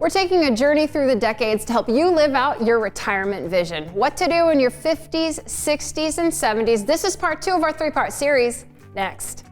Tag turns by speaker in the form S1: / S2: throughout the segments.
S1: We're taking a journey through the decades to help you live out your retirement vision. What to do in your 50s, 60s, and 70s. This is part 2 of our 3-part series. Next.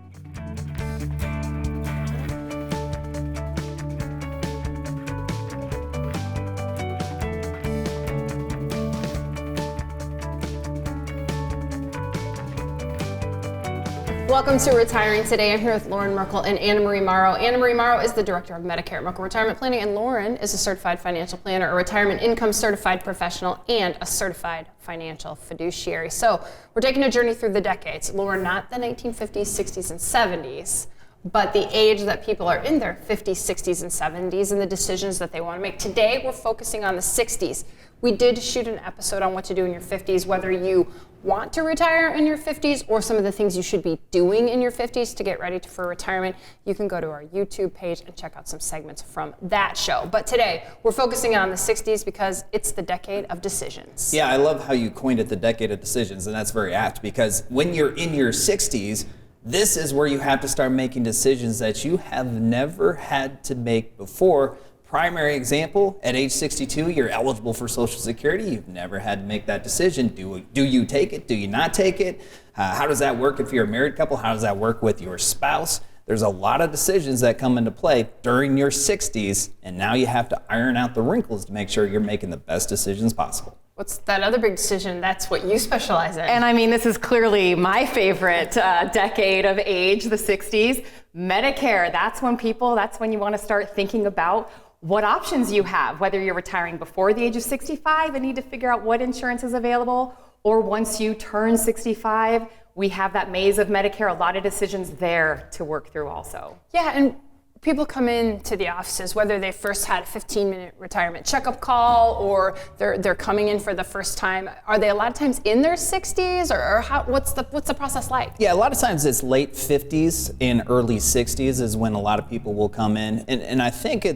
S1: Welcome to Retiring Today. I'm here with Loren, Merkle, and AnnaMarie Morrow. AnnaMarie Morrow is the Director of Medicare at Merkle Retirement Planning, and Loren is a certified financial planner, a retirement income certified professional, and a certified financial fiduciary. So we're taking a journey through the decades. Loren, not the 1950s, 60s, and 70s, but the age that people are in their 50s, 60s, and 70s and the decisions that they want to make. Today, we're focusing on the 60s. We did shoot an episode on what to do in your 50s, whether you want to retire in your 50s or some of the things you should be doing in your 50s to get ready for retirement. You can go to our YouTube page and check out some segments from that show. But today, we're focusing on the 60s because it's the decade of decisions.
S2: Yeah, I love how you coined it the decade of decisions, and that's very apt because when you're in your 60s, this is where you have to start making decisions that you have never had to make before. Primary example, at age 62, you're eligible for Social Security. You've never had to make that decision. Do you take it? Do you not take it? How does that work if you're a married couple? How does that work with your spouse? There's a lot of decisions that come into play during your 60s, and now you have to iron out the wrinkles to make sure you're making the best decisions possible.
S1: What's that other big decision? That's what you specialize in.
S3: And I mean, this is clearly my favorite decade of age, the 60s. Medicare, that's when you want to start thinking about what options you have, whether you're retiring before the age of 65 and need to figure out what insurance is available, or once you turn 65, we have that maze of Medicare, a lot of decisions there to work through also.
S1: Yeah, and people come into the offices, whether they first had a 15-minute retirement checkup call or they're coming in for the first time. Are they a lot of times in their 60s or what's the process like?
S2: Yeah, a lot of times it's late 50s and early 60s is when a lot of people will come in. And I think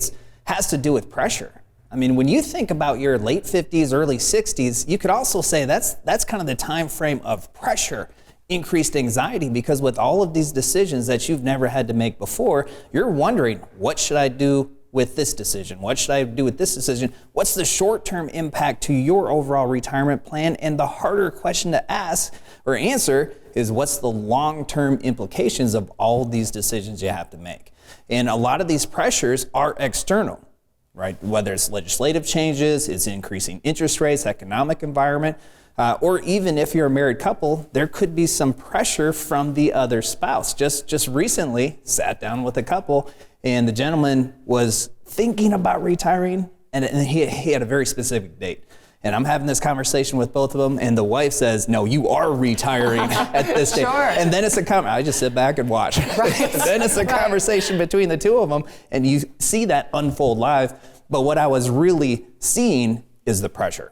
S2: has to do with pressure. I mean, when you think about your late 50s, early 60s, you could also say that's kind of the time frame of pressure, increased anxiety, because with all of these decisions that you've never had to make before, you're wondering, what should I do with this decision? What should I do with this decision? What's the short-term impact to your overall retirement plan? And the harder question to ask or answer is, what's the long-term implications of all of these decisions you have to make? And a lot of these pressures are external, right? Whether it's legislative changes, it's increasing interest rates, economic environment, or even if you're a married couple, there could be some pressure from the other spouse. Just recently sat down with a couple and the gentleman was thinking about retiring and he had a very specific date. And I'm having this conversation with both of them, and the wife says, "No, you are retiring at this date."
S1: Sure.
S2: And then it's I just sit back and watch. Right. Then it's a conversation between the two of them, and you see that unfold live. But what I was really seeing is the pressure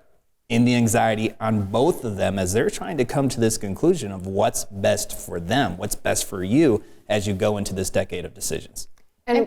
S2: and the anxiety on both of them as they're trying to come to this conclusion of what's best for them, what's best for you as you go into this decade of decisions.
S3: And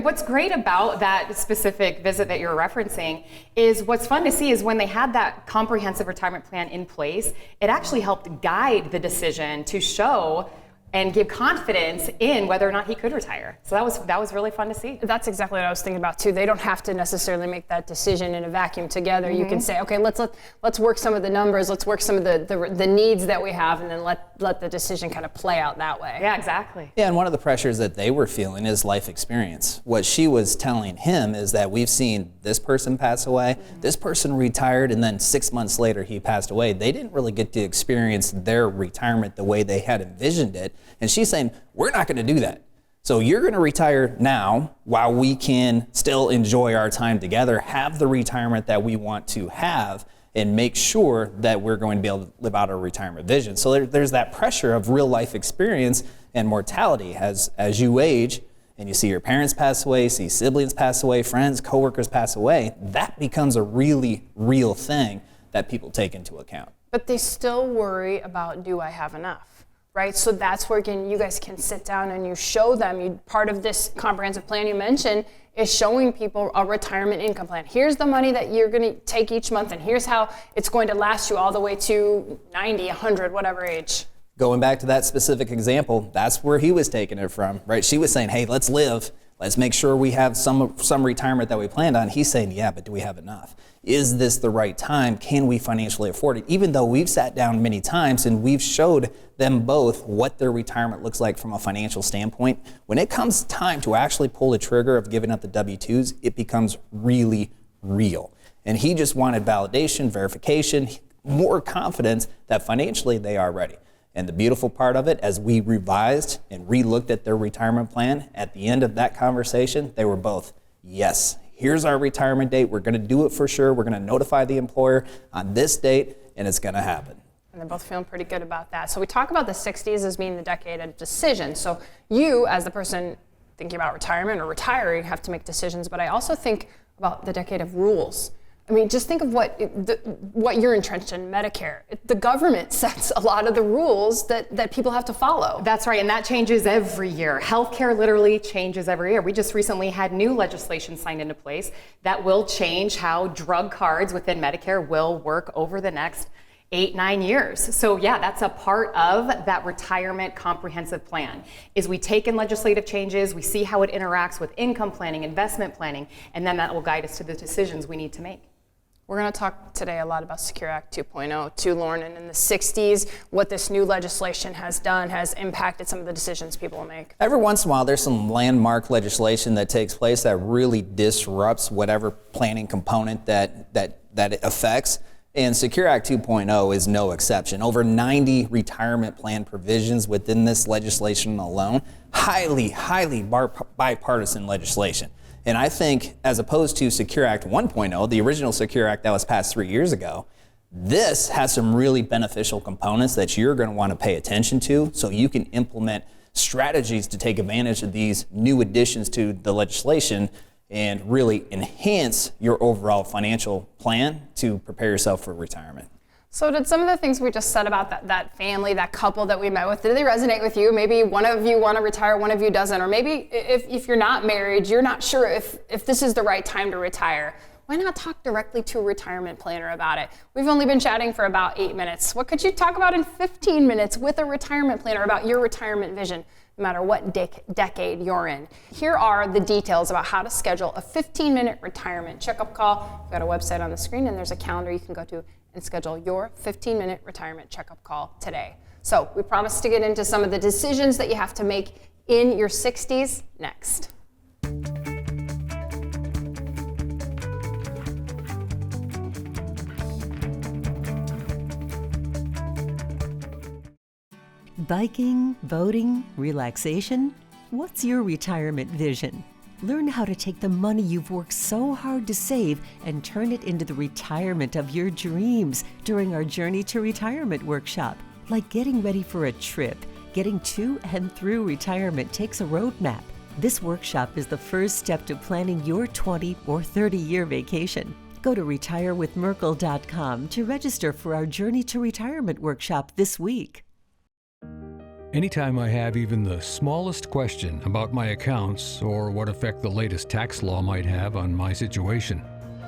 S3: what's great about that specific visit that you're referencing is what's fun to see is when they had that comprehensive retirement plan in place, it actually helped guide the decision to show and give confidence in whether or not he could retire. So that was really fun to see.
S1: That's exactly what I was thinking about too. They don't have to necessarily make that decision in a vacuum together. Mm-hmm. You can say, okay, let's work some of the numbers, let's work some of the needs that we have, and then let the decision kind of play out that way.
S3: Yeah, exactly.
S2: Yeah, and one of the pressures that they were feeling is life experience. What she was telling him is that we've seen this person pass away, mm-hmm. this person retired, and then 6 months later he passed away. They didn't really get to experience their retirement the way they had envisioned it. And she's saying, we're not going to do that. So you're going to retire now while we can still enjoy our time together, have the retirement that we want to have, and make sure that we're going to be able to live out our retirement vision. So there's that pressure of real life experience and mortality as you age and you see your parents pass away, see siblings pass away, friends, coworkers pass away. That becomes a really real thing that people take into account.
S1: But they still worry about, do I have enough? Right, so that's where again you guys can sit down and you show them. Part of this comprehensive plan you mentioned is showing people a retirement income plan. Here's the money that you're going to take each month, and here's how it's going to last you all the way to 90, 100, whatever age.
S2: Going back to that specific example, that's where he was taking it from, right? She was saying, hey, let's live Let's make sure we have some retirement that we planned on. He's saying, yeah, but do we have enough? Is this the right time? Can we financially afford it? Even though we've sat down many times and we've showed them both what their retirement looks like from a financial standpoint, when it comes time to actually pull the trigger of giving up the W-2s, it becomes really real. And he just wanted validation, verification, more confidence that financially they are ready. And the beautiful part of it, as we revised and re-looked at their retirement plan, at the end of that conversation, they were both, yes, here's our retirement date. We're going to do it for sure. We're going to notify the employer on this date, and it's going to happen.
S1: And they're both feeling pretty good about that. So we talk about the 60s as being the decade of decision. So you, as the person thinking about retirement or retiring, have to make decisions. But I also think about the decade of rules. I mean, just think of what you're entrenched in Medicare. The government sets a lot of the rules that people have to follow.
S3: That's right, and that changes every year. Healthcare literally changes every year. We just recently had new legislation signed into place that will change how drug cards within Medicare will work over the next 8-9 years. So yeah, that's a part of that retirement comprehensive plan, is we take in legislative changes, we see how it interacts with income planning, investment planning, and then that will guide us to the decisions we need to make.
S1: We're going to talk today a lot about Secure Act 2.0 to Loren, and in the 60s, what this new legislation has done has impacted some of the decisions people will make.
S2: Every once in a while, there's some landmark legislation that takes place that really disrupts whatever planning component that it affects. And Secure Act 2.0 is no exception. Over 90 retirement plan provisions within this legislation alone. Highly bipartisan legislation. And I think, as opposed to Secure Act 1.0, the original Secure Act that was passed 3 years ago, this has some really beneficial components that you're going to want to pay attention to so you can implement strategies to take advantage of these new additions to the legislation and really enhance your overall financial plan to prepare yourself for retirement.
S1: So did some of the things we just said about that family, that couple that we met with, did they resonate with you? Maybe one of you want to retire, one of you doesn't. Or maybe if you're not married, you're not sure if this is the right time to retire. Why not talk directly to a retirement planner about it? We've only been chatting for about 8 minutes. What could you talk about in 15 minutes with a retirement planner about your retirement vision, no matter what decade you're in? Here are the details about how to schedule a 15-minute retirement checkup call. We've got a website on the screen, and there's a calendar you can go to and schedule your 15-minute retirement checkup call today. So we promise to get into some of the decisions that you have to make in your 60s next.
S4: Biking, boating, relaxation? What's your retirement vision? Learn how to take the money you've worked so hard to save and turn it into the retirement of your dreams during our Journey to Retirement workshop. Like getting ready for a trip, getting to and through retirement takes a roadmap. This workshop is the first step to planning your 20 or 30-year vacation. Go to retirewithmerkle.com to register for our Journey to Retirement workshop this week.
S5: Anytime I have even the smallest question about my accounts or what effect the latest tax law might have on my situation,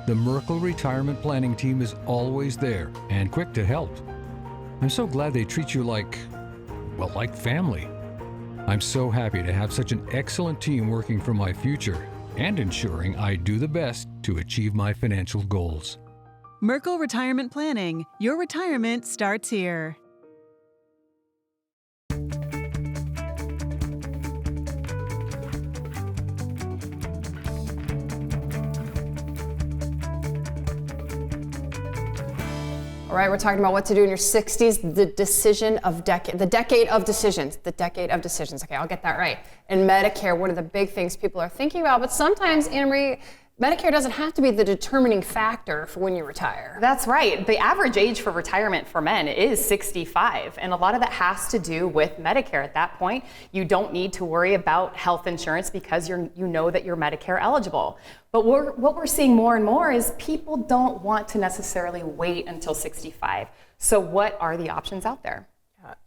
S5: the Merkle Retirement Planning team is always there and quick to help. I'm so glad they treat you like family. I'm so happy to have such an excellent team working for my future and ensuring I do the best to achieve my financial goals.
S6: Merkle Retirement Planning. Your retirement starts here.
S1: All right, we're talking about what to do in your 60s, the decade of decisions. Okay, I'll get that right. And Medicare, what are the big things people are thinking about? But sometimes, AnnaMarie, Medicare doesn't have to be the determining factor for when you retire.
S3: That's right. The average age for retirement for men is 65, and a lot of that has to do with Medicare. At that point, you don't need to worry about health insurance because you know that you're Medicare eligible. But what we're seeing more and more is people don't want to necessarily wait until 65. So what are the options out there?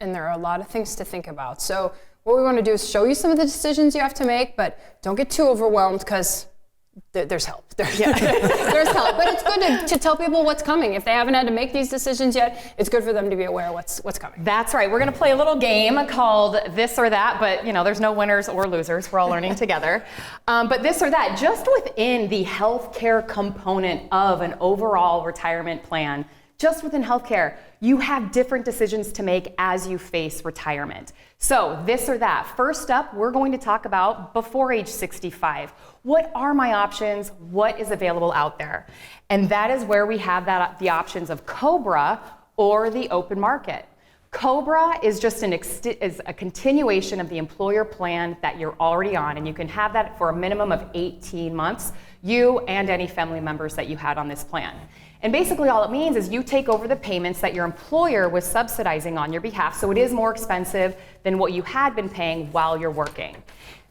S1: And there are a lot of things to think about. So what we want to do is show you some of the decisions you have to make, but don't get too overwhelmed because there's help. There's help, but it's good to tell people what's coming. If they haven't had to make these decisions yet, it's good for them to be aware of what's coming.
S3: That's right. We're going to play a little game called This or That, but there's no winners or losers. We're all learning together. But this or that, just within the healthcare component of an overall retirement plan, just within healthcare, you have different decisions to make as you face retirement. So this or that. First up, we're going to talk about before age 65. What are my options? What is available out there? And that is where we have the options of COBRA or the open market. COBRA is just is a continuation of the employer plan that you're already on, and you can have that for a minimum of 18 months, you and any family members that you had on this plan. And basically all it means is you take over the payments that your employer was subsidizing on your behalf, so it is more expensive than what you had been paying while you're working.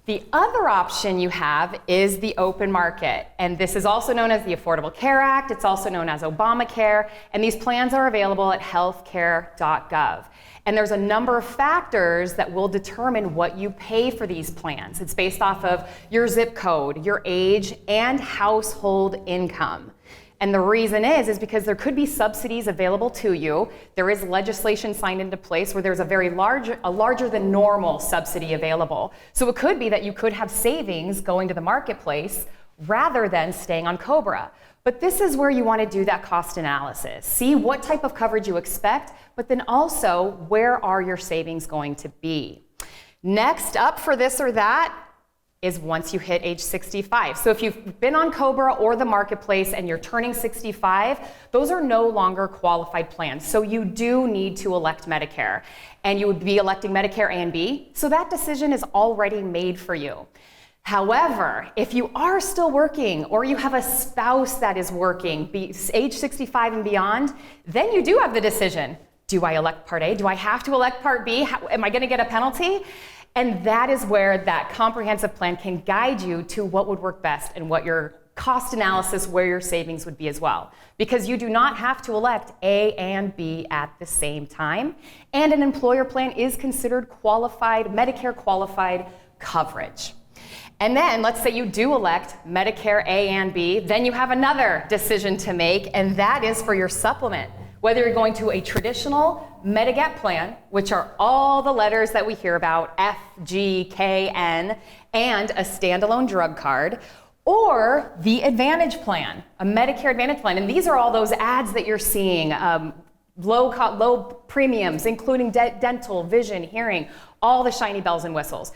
S3: The other option you have is the open market, and this is also known as the Affordable Care Act. It's also known as Obamacare, and these plans are available at healthcare.gov. And there's a number of factors that will determine what you pay for these plans. It's based off of your zip code, your age, and household income. And the reason is because there could be subsidies available to you. There is legislation signed into place where there's a larger than normal subsidy available. So it could be that you could have savings going to the marketplace rather than staying on COBRA. But this is where you want to do that cost analysis. See what type of coverage you expect, but then also where are your savings going to be. Next up for this or that is once you hit age 65. So if you've been on COBRA or the marketplace and you're turning 65, those are no longer qualified plans. So you do need to elect Medicare. And you would be electing Medicare A and B, so that decision is already made for you. However, if you are still working or you have a spouse that is working, age 65 and beyond, then you do have the decision. Do I elect Part A? Do I have to elect Part B? Am I going to get a penalty? And that is where that comprehensive plan can guide you to what would work best and what your cost analysis, where your savings would be as well. Because you do not have to elect A and B at the same time. And an employer plan is considered qualified, Medicare qualified coverage. And then let's say you do elect Medicare A and B, then you have another decision to make, and that is for your supplement. Whether you're going to a traditional Medigap plan, which are all the letters that we hear about, F, G, K, N, and a standalone drug card, or the Advantage plan, a Medicare Advantage plan. And these are all those ads that you're seeing, low premiums, including dental, vision, hearing, all the shiny bells and whistles.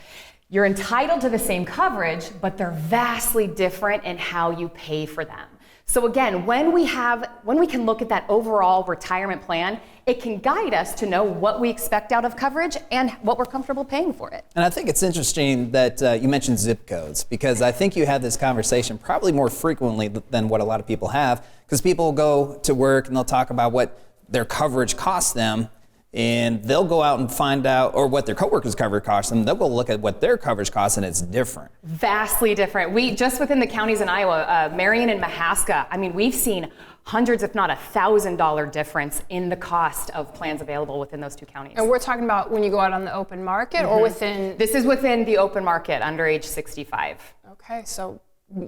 S3: You're entitled to the same coverage, but they're vastly different in how you pay for them. So again, when we can look at that overall retirement plan, it can guide us to know what we expect out of coverage and what we're comfortable paying for it.
S2: And I think it's interesting that you mentioned zip codes, because I think you have this conversation probably more frequently than what a lot of people have, because people go to work and they'll talk about what their coverage costs them, and they'll go out and find out, or what their coworkers' coverage costs them, they'll go look at what their coverage costs, and it's different.
S3: Vastly different. We, just within the counties in Iowa, Marion and Mahaska, we've seen hundreds, if not $1,000 difference in the cost of plans available within those two counties.
S1: And we're talking about when you go out on the open market or within?
S3: This is within the open market under age 65.
S1: Okay, so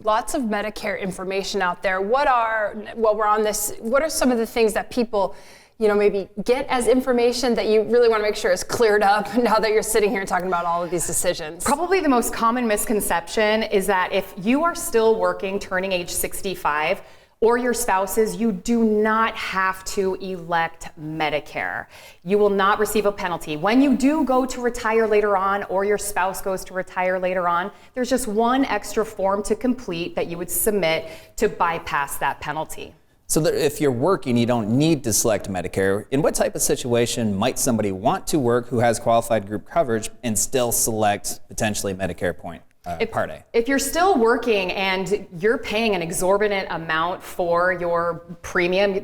S1: lots of Medicare information out there. While we're on this, what are some of the things that people maybe get as information that you really want to make sure is cleared up now that you're sitting here talking about all of these decisions?
S3: Probably the most common misconception is that if you are still working, turning age 65, or your spouses, you do not have to elect Medicare. You will not receive a penalty. When you do go to retire later on, or your spouse goes to retire later on, there's just one extra form to complete that you would submit to bypass that penalty.
S2: So that if you're working, you don't need to select Medicare. In what type of situation might somebody want to work who has qualified group coverage and still select potentially Medicare Part A? If
S3: you're still working and you're paying an exorbitant amount for your premium,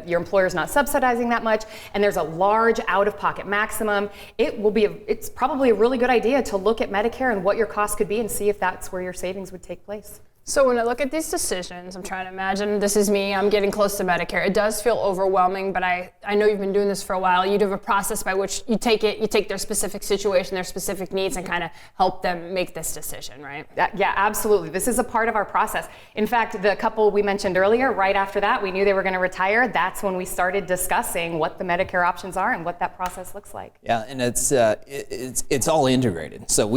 S3: your employer's not subsidizing that much, and there's a large out-of-pocket maximum, it's probably a really good idea to look at Medicare and what your cost could be and see if that's where your savings would take place.
S1: So when I look at these decisions, I'm trying to imagine, this is me, I'm getting close to Medicare. It does feel overwhelming, but I know you've been doing this for a while. You do have a process by which you take their specific situation, their specific needs, and kind of help them make this decision, right?
S3: Yeah, absolutely. This is a part of our process. In fact, the couple we mentioned earlier, right after that, we knew they were going to retire. That's when we started discussing what the Medicare options are and what that process looks like.
S2: Yeah, and it's all integrated. So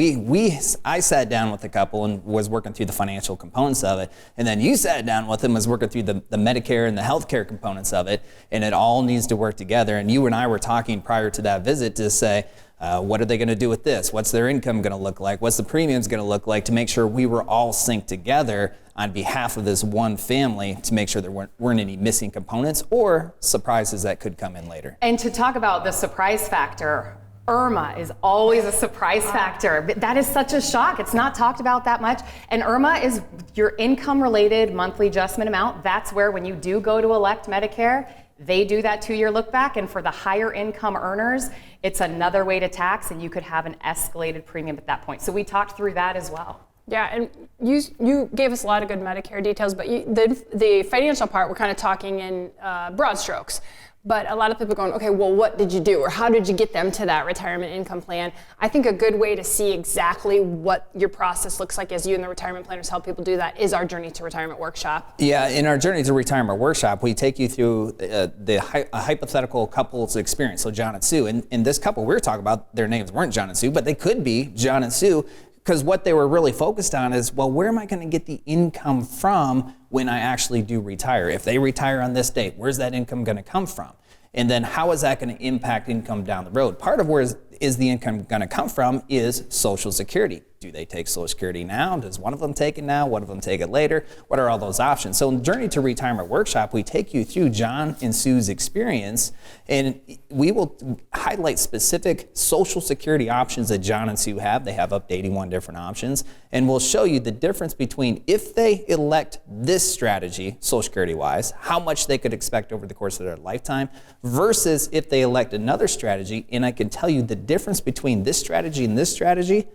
S2: I sat down with the couple and was working through the financial components of it, and then you sat down with them, was working through the Medicare and the healthcare components of it, and it all needs to work together. And you and I were talking prior to that visit to say, what are they going to do with this? What's their income going to look like? What's the premiums going to look like, to make sure we were all synced together on behalf of this one family, to make sure there weren't any missing components or surprises that could come in later.
S3: And to talk about the surprise factor, IRMA is always a surprise factor. But that is such a shock. It's not talked about that much. And IRMA is your income-related monthly adjustment amount. That's where, when you do go to elect Medicare, they do that 2-year look back. And for the higher income earners, it's another way to tax, and you could have an escalated premium at that point. So we talked through that as well.
S1: Yeah, and you gave us a lot of good Medicare details, but the financial part, we're kind of talking in broad strokes. But a lot of people are going, okay, well, what did you do, or how did you get them to that retirement income plan? I think a good way to see exactly what your process looks like, as you and the retirement planners help people do that, is our Journey to Retirement workshop.
S2: Yeah, in our Journey to Retirement workshop, we take you through a hypothetical couple's experience. So John and Sue, and this couple we were talking about, their names weren't John and Sue, but they could be John and Sue, because what they were really focused on is, well, where am I going to get the income from when I actually do retire? If they retire on this date, where's that income going to come from? And then how is that going to impact income down the road? Part of where is the income going to come from is Social Security. Do they take Social Security now? Does one of them take it now? One of them take it later? What are all those options? So in Journey to Retirement workshop, we take you through John and Sue's experience, and we will highlight specific Social Security options that John and Sue have. They have up to 81 different options, and we'll show you the difference between, if they elect this strategy, Social Security-wise, how much they could expect over the course of their lifetime, versus if they elect another strategy. And I can tell you the difference between this strategy and this strategy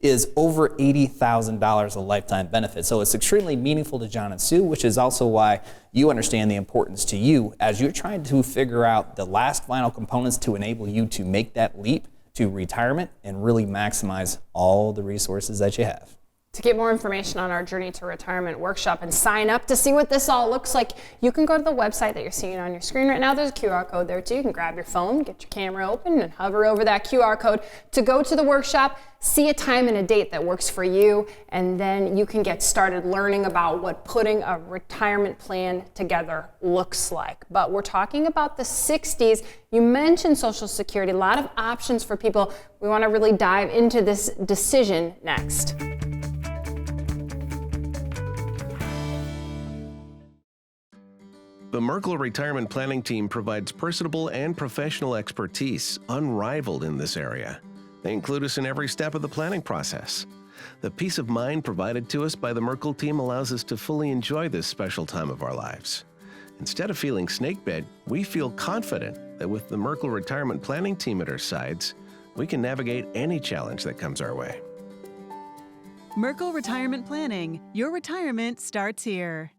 S2: is over $80,000 a lifetime benefit. So it's extremely meaningful to John and Sue, which is also why you understand the importance to you as you're trying to figure out the last final components to enable you to make that leap to retirement and really maximize all the resources that you have.
S1: To get more information on our Journey to Retirement workshop and sign up to see what this all looks like, you can go to the website that you're seeing on your screen right now. There's a QR code there too. You can grab your phone, get your camera open, and hover over that QR code to go to the workshop, see a time and a date that works for you, and then you can get started learning about what putting a retirement plan together looks like. But we're talking about the 60s. You mentioned Social Security, a lot of options for people. We want to really dive into this decision next.
S7: The Merkle Retirement Planning Team provides personable and professional expertise unrivaled in this area. They include us in every step of the planning process. The peace of mind provided to us by the Merkle team allows us to fully enjoy this special time of our lives. Instead of feeling snakebit, we feel confident that with the Merkle Retirement Planning Team at our sides, we can navigate any challenge that comes our way.
S6: Merkle Retirement Planning. Your retirement starts here.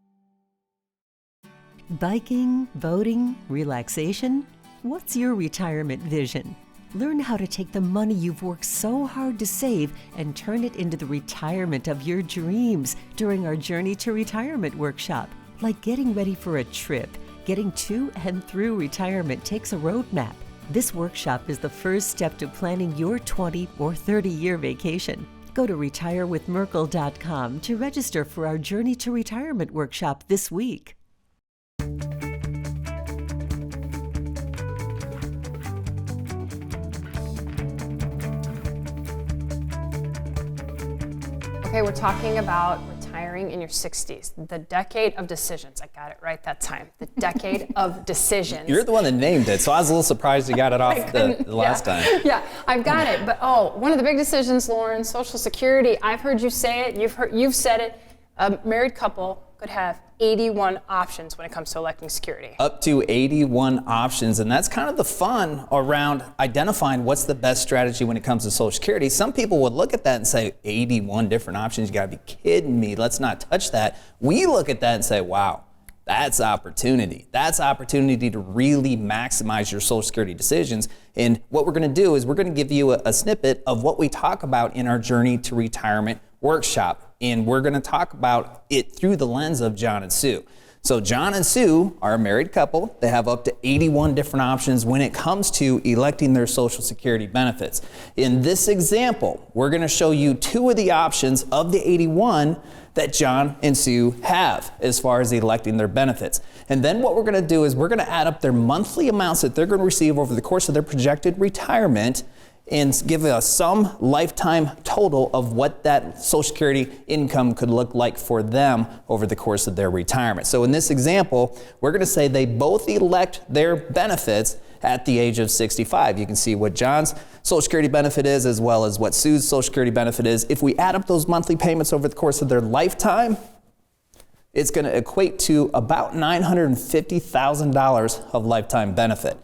S4: Biking, boating, relaxation? What's your retirement vision? Learn how to take the money you've worked so hard to save and turn it into the retirement of your dreams during our Journey to Retirement workshop. Like getting ready for a trip, getting to and through retirement takes a roadmap. This workshop is the first step to planning your 20 or 30-year vacation. Go to retirewithmerkle.com to register for our Journey to Retirement workshop this week.
S1: Okay, we're talking about retiring in your 60s, the decade of decisions. I got it right that time. The decade of decisions.
S2: You're the one that named it, so I was a little surprised you got it off the last time.
S1: Yeah, I've got it. But one of the big decisions, Loren, Social Security. I've heard you say it. You've said it. A married couple could have 81 options when it comes to electing security.
S2: Up to 81 options, and that's kind of the fun around identifying what's the best strategy when it comes to Social Security. Some people would look at that and say, 81 different options, you gotta be kidding me, let's not touch that. We look at that and say, wow, that's opportunity. That's opportunity to really maximize your Social Security decisions. And what we're gonna do is we're gonna give you a snippet of what we talk about in our Journey to Retirement workshop. And we're gonna talk about it through the lens of John and Sue. So John and Sue are a married couple. They have up to 81 different options when it comes to electing their Social Security benefits. In this example, we're gonna show you 2 of the options of the 81 that John and Sue have as far as electing their benefits. And then what we're gonna do is we're gonna add up their monthly amounts that they're gonna receive over the course of their projected retirement and give us some lifetime total of what that Social Security income could look like for them over the course of their retirement. So in this example, we're going to say they both elect their benefits at the age of 65. You can see what John's Social Security benefit is as well as what Sue's Social Security benefit is. If we add up those monthly payments over the course of their lifetime, it's going to equate to about $950,000 of lifetime benefit.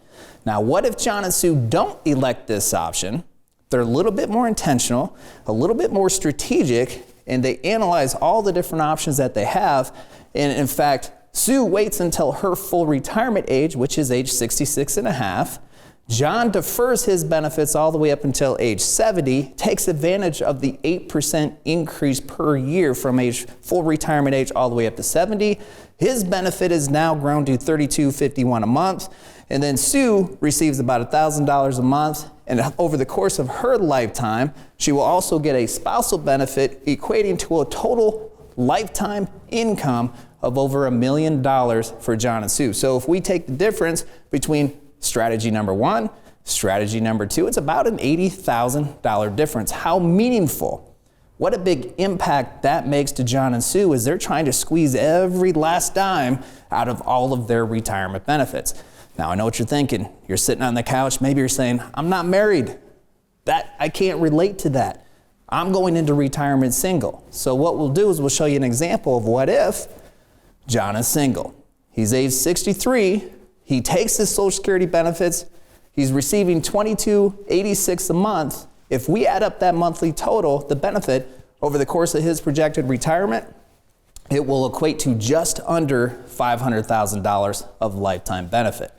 S2: Now, what if John and Sue don't elect this option? They're a little bit more intentional, a little bit more strategic, and they analyze all the different options that they have. And in fact, Sue waits until her full retirement age, which is age 66 and a half. John defers his benefits all the way up until age 70, takes advantage of the 8% increase per year from full retirement age all the way up to 70. His benefit is now grown to $32.51 a month. And then Sue receives about $1,000 a month. And over the course of her lifetime, she will also get a spousal benefit equating to a total lifetime income of over $1 million for John and Sue. So if we take the difference between strategy number 1, strategy number 2, it's about an $80,000 difference. How meaningful, what a big impact that makes to John and Sue as they're trying to squeeze every last dime out of all of their retirement benefits. Now, I know what you're thinking. You're sitting on the couch. Maybe you're saying, I'm not married. I can't relate to that. I'm going into retirement single. So what we'll do is we'll show you an example of what if John is single. He's age 63. He takes his Social Security benefits. He's receiving $22.86 a month. If we add up that monthly total, the benefit over the course of his projected retirement, it will equate to just under $500,000 of lifetime benefit.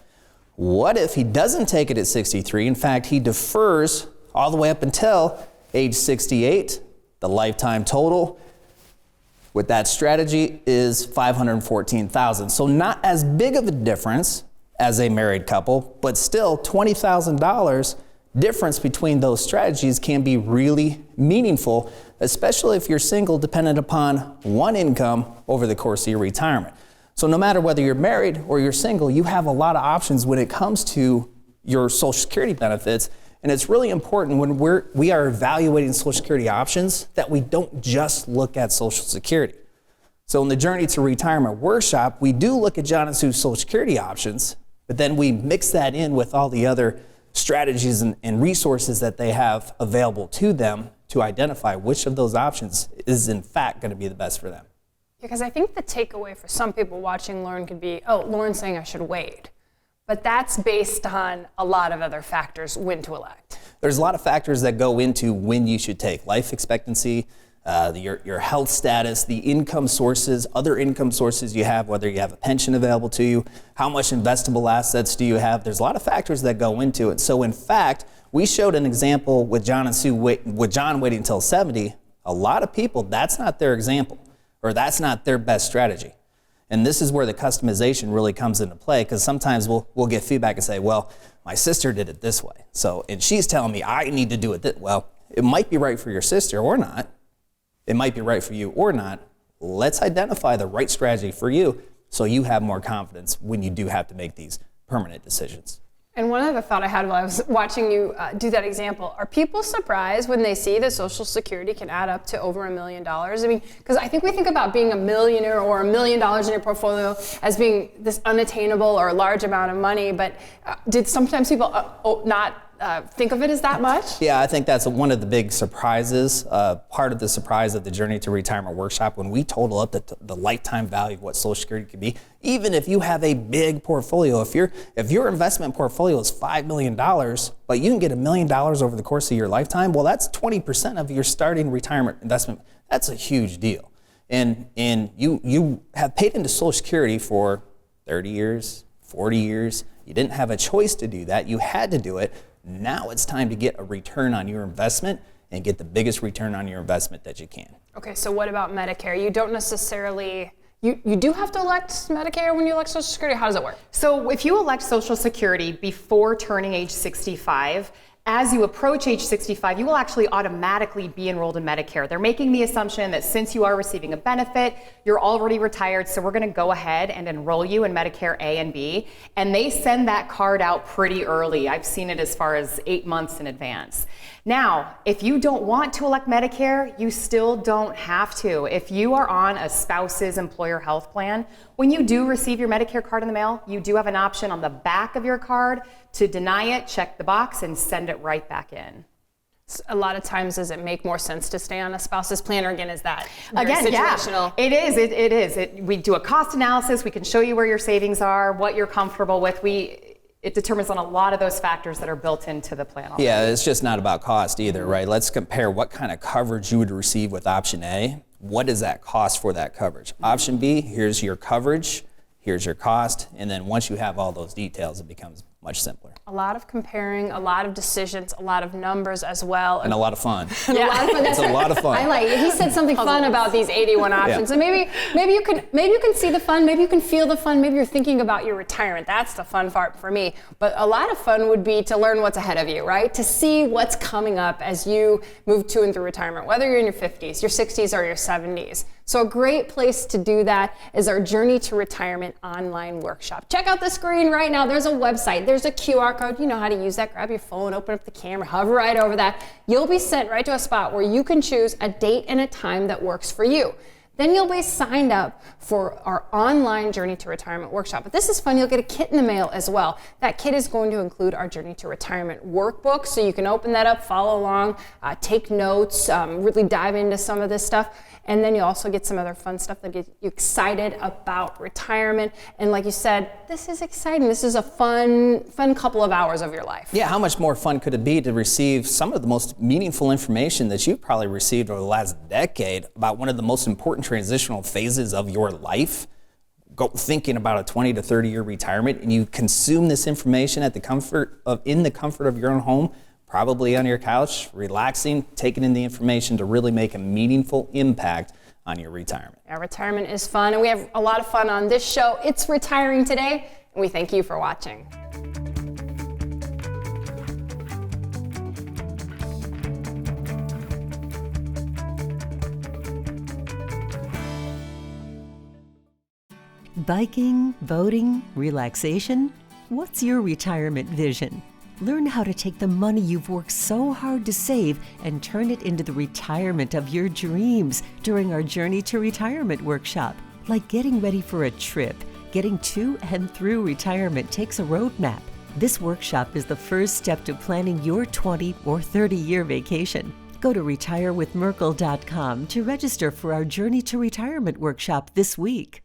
S2: What if he doesn't take it at 63? In fact, he defers all the way up until age 68. The lifetime total with that strategy is $514,000. So not as big of a difference as a married couple, but still $20,000 difference between those strategies can be really meaningful, especially if you're single, dependent upon one income over the course of your retirement. So no matter whether you're married or you're single, you have a lot of options when it comes to your Social Security benefits. And it's really important when we are evaluating Social Security options that we don't just look at Social Security. So in the Journey to Retirement workshop, we do look at John and Sue's Social Security options, but then we mix that in with all the other strategies and resources that they have available to them to identify which of those options is in fact going to be the best for them.
S1: Because I think the takeaway for some people watching Loren could be, oh, Loren's saying I should wait. But that's based on a lot of other factors when to elect.
S2: There's a lot of factors that go into when you should take. Life expectancy, your health status, the income sources, other income sources you have, whether you have a pension available to you, how much investable assets do you have. There's a lot of factors that go into it. So in fact, we showed an example with John and Sue, with John waiting until 70. A lot of people, that's not their example, or that's not their best strategy. And this is where the customization really comes into play, because sometimes we'll get feedback and say, well, my sister did it this way. And she's telling me I need to do it well, it might be right for your sister or not. It might be right for you or not. Let's identify the right strategy for you so you have more confidence when you do have to make these permanent decisions.
S1: And one other thought I had while I was watching you do that example, are people surprised when they see that Social Security can add up to over $1 million? I mean, because I think we think about being a millionaire or $1 million in your portfolio as being this unattainable or a large amount of money, but did sometimes people not think of it as that much.
S2: Yeah, I think that's one of the big surprises. Part of the surprise of the Journey to Retirement workshop, when we total up the lifetime value of what Social Security could be, even if you have a big portfolio, if your investment portfolio is $5 million, but you can get $1 million over the course of your lifetime, well, that's 20% of your starting retirement investment. That's a huge deal. And you have paid into Social Security for 30 years, 40 years. You didn't have a choice to do that. You had to do it. Now it's time to get a return on your investment and get the biggest return on your investment that you can.
S1: Okay, so what about Medicare? You don't necessarily, you do have to elect Medicare when you elect Social Security. How does it work?
S3: So if you elect Social Security before turning age 65, as you approach age 65, you will actually automatically be enrolled in Medicare. They're making the assumption that since you are receiving a benefit, you're already retired, so we're going to go ahead and enroll you in Medicare A and B. And they send that card out pretty early. I've seen it as far as 8 months in advance. Now, if you don't want to elect Medicare, you still don't have to. If you are on a spouse's employer health plan, when you do receive your Medicare card in the mail, you do have an option on the back of your card to deny it, check the box, and send it right back in.
S1: A lot of times, does it make more sense to stay on a spouse's plan, or again, is that very
S3: Again,
S1: situational?
S3: Yeah, it is. We do a cost analysis. We can show you where your savings are, what you're comfortable with. It determines on a lot of those factors that are built into the plan already.
S2: Yeah, it's just not about cost either, right? Let's compare what kind of coverage you would receive with option A. What does that cost for that coverage? Option B, here's your coverage, here's your cost, and then once you have all those details, it becomes much simpler.
S1: A lot of comparing, a lot of decisions, a lot of numbers as well.
S2: And a lot of fun.
S1: Yeah. A lot of fun.
S2: It's a lot of fun.
S1: I like it. He said something fun about these 81 options. And maybe you can see the fun, maybe you can feel the fun, maybe you're thinking about your retirement. That's the fun part for me. But a lot of fun would be to learn what's ahead of you, right? To see what's coming up as you move to and through retirement, whether you're in your 50s, your 60s, or your 70s. So a great place to do that is our Journey to Retirement online workshop. Check out the screen right now. There's a website, there's a QR code. You know how to use that. Grab your phone, open up the camera, hover right over that. You'll be sent right to a spot where you can choose a date and a time that works for you. Then you'll be signed up for our online Journey to Retirement workshop. But this is fun. You'll get a kit in the mail as well. That kit is going to include our Journey to Retirement workbook, so you can open that up, follow along, take notes, really dive into some of this stuff. And then you also get some other fun stuff that gets you excited about retirement. And like you said, this is exciting. This is a fun couple of hours of your life.
S2: Yeah, how much more fun could it be to receive some of the most meaningful information that you've probably received over the last decade about one of the most important transitional phases of your life? Thinking about a 20 to 30 year retirement, and you consume this information in the comfort of your own home, probably on your couch, relaxing, taking in the information to really make a meaningful impact on your retirement.
S1: Our retirement is fun, and we have a lot of fun on this show. It's Retiring Today, and we thank you for watching.
S4: Biking, boating, relaxation? What's your retirement vision? Learn how to take the money you've worked so hard to save and turn it into the retirement of your dreams during our Journey to Retirement workshop. Like getting ready for a trip, getting to and through retirement takes a roadmap. This workshop is the first step to planning your 20 or 30-year vacation. Go to retirewithmerkle.com to register for our Journey to Retirement workshop this week.